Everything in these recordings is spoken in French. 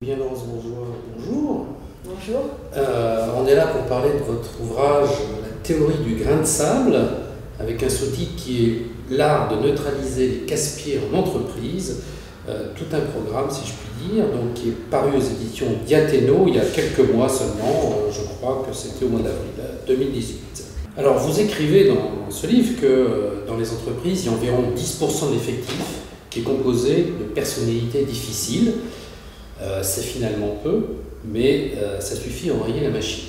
Bien, Laurence Bourgeois, bonjour. Bonjour. On est là pour parler de votre ouvrage La théorie du grain de sable, avec un sous-titre qui est l'art de neutraliser les casse-pieds en entreprise, tout un programme si je puis dire, donc qui est paru aux éditions Diathéno il y a quelques mois seulement, je crois que c'était au mois d'avril 2018. Alors vous écrivez dans ce livre que dans les entreprises, il y a environ 10% de l'effectif qui est composé de personnalités difficiles. C'est finalement peu, mais ça suffit à enrayer la machine.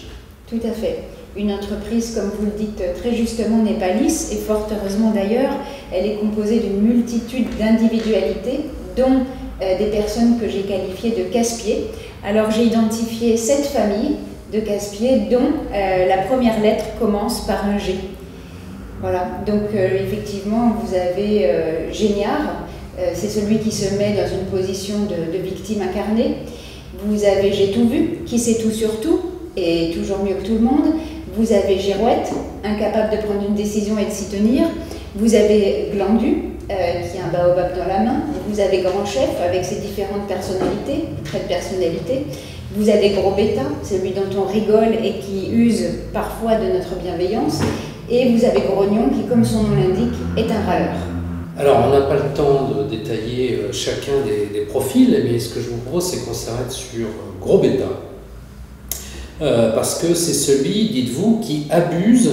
Tout à fait. Une entreprise, comme vous le dites très justement, n'est pas lisse, et fort heureusement d'ailleurs, elle est composée d'une multitude d'individualités, dont des personnes que j'ai qualifiées de casse-pieds. Alors j'ai identifié 7 familles de casse-pieds, dont la première lettre commence par un G. Voilà, donc effectivement, vous avez Géniard. C'est celui qui se met dans une position de victime incarnée. Vous avez J'ai tout vu, qui sait tout sur tout, et toujours mieux que tout le monde. Vous avez Girouette, incapable de prendre une décision et de s'y tenir. Vous avez Glandu, qui a un baobab dans la main. Vous avez Grand Chef, avec ses différentes personnalités, traits de personnalité. Vous avez Gros Bêta, celui dont on rigole et qui use parfois de notre bienveillance. Et vous avez Grognon, qui, comme son nom l'indique, est un râleur. Alors, on n'a pas le temps de détailler chacun des profils, mais ce que je vous propose, c'est qu'on s'arrête sur Gros Bêta. Parce que c'est celui, dites-vous, qui abuse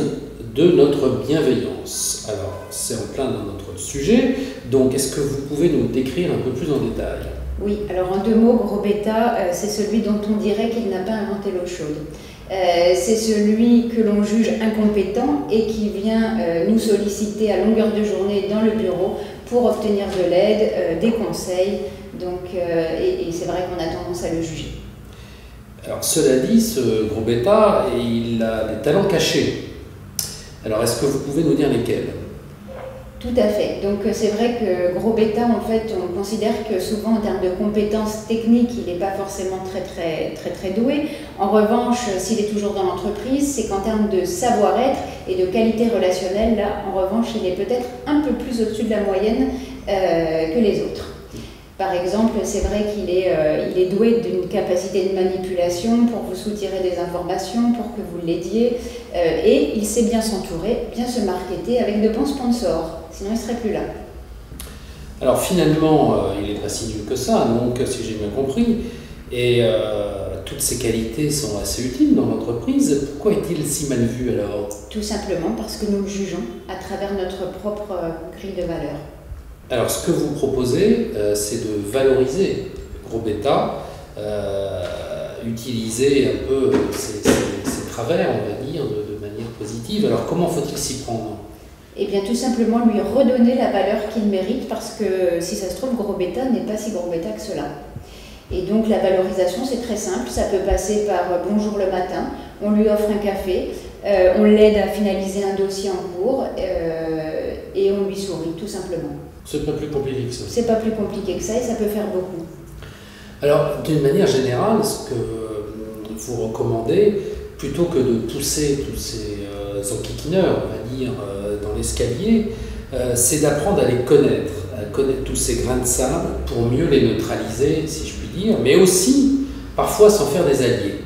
de notre bienveillance. Alors, c'est en plein dans notre sujet, donc est-ce que vous pouvez nous décrire un peu plus en détail? Oui, alors en 2 mots, Gros Bêta, c'est celui dont on dirait qu'il n'a pas inventé l'eau chaude. C'est celui que l'on juge incompétent et qui vient nous solliciter à longueur de journée dans le bureau pour obtenir de l'aide, des conseils. Donc, et c'est vrai qu'on a tendance à le juger. Alors cela dit, ce Gros Bêta, il a des talents cachés. Alors est-ce que vous pouvez nous dire lesquels? Tout à fait. Donc c'est vrai que Gros Bêta, en fait, on considère que souvent en termes de compétences techniques, il n'est pas forcément très doué. En revanche, s'il est toujours dans l'entreprise, c'est qu'en termes de savoir-être et de qualité relationnelle, là, en revanche, il est peut-être un peu plus au-dessus de la moyenne que les autres. Par exemple, c'est vrai qu'il est doué d'une capacité de manipulation pour vous soutirer des informations, pour que vous l'aidiez, et il sait bien s'entourer, bien se marketer avec de bons sponsors, sinon il ne serait plus là. Alors finalement, il est pas si nul que ça, donc si j'ai bien compris, et toutes ces qualités sont assez utiles dans l'entreprise. Pourquoi est-il si mal vu alors? Tout simplement parce que nous le jugeons à travers notre propre grille de valeurs. Alors, ce que vous proposez, c'est de valoriser Gros Bêta, utiliser un peu ses travers, on va dire, de manière positive. Alors, comment faut-il s'y prendre? Eh bien, tout simplement lui redonner la valeur qu'il mérite, parce que si ça se trouve, Gros Bêta n'est pas si Gros Bêta que cela. Et donc, la valorisation, c'est très simple. Ça peut passer par bonjour le matin, on lui offre un café, on l'aide à finaliser un dossier en cours et on lui sourit, tout simplement. C'est pas plus compliqué que ça. C'est pas plus compliqué que ça et ça peut faire beaucoup. Alors, d'une manière générale, ce que vous recommandez, plutôt que de pousser tous ces enquiquineurs, on va dire, dans l'escalier, c'est d'apprendre à les connaître tous ces grains de sable pour mieux les neutraliser, si je puis dire, mais aussi parfois s'en faire des alliés.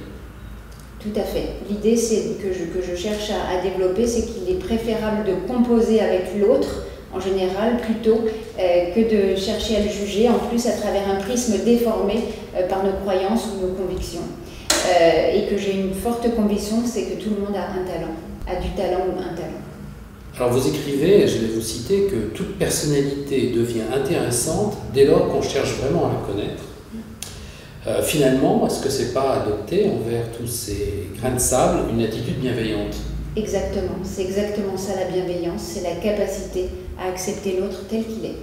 Tout à fait. L'idée que je cherche à développer, c'est qu'il est préférable de composer avec l'autre, en général, plutôt que de chercher à le juger, en plus à travers un prisme déformé par nos croyances ou nos convictions. Et que j'ai une forte conviction, c'est que tout le monde a un talent, a du talent ou un talent. Alors vous écrivez, je vais vous citer, que toute personnalité devient intéressante dès lors qu'on cherche vraiment à la connaître. Finalement, est-ce que c'est pas adopter envers tous ces grains de sable une attitude bienveillante? Exactement, c'est exactement ça la bienveillance, c'est la capacité à accepter l'autre tel qu'il est.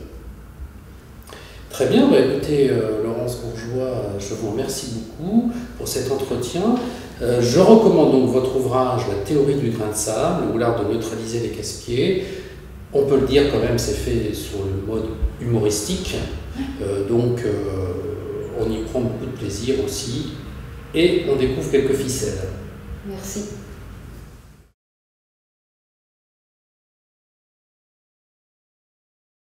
Très bien, écoutez Laurence Bourgeois, je vous remercie beaucoup pour cet entretien. Je recommande donc votre ouvrage La théorie du grain de sable ou l'art de neutraliser les casse-pieds. On peut le dire quand même, c'est fait sur le mode humoristique, donc on y prend beaucoup de plaisir aussi et on découvre quelques ficelles. Merci.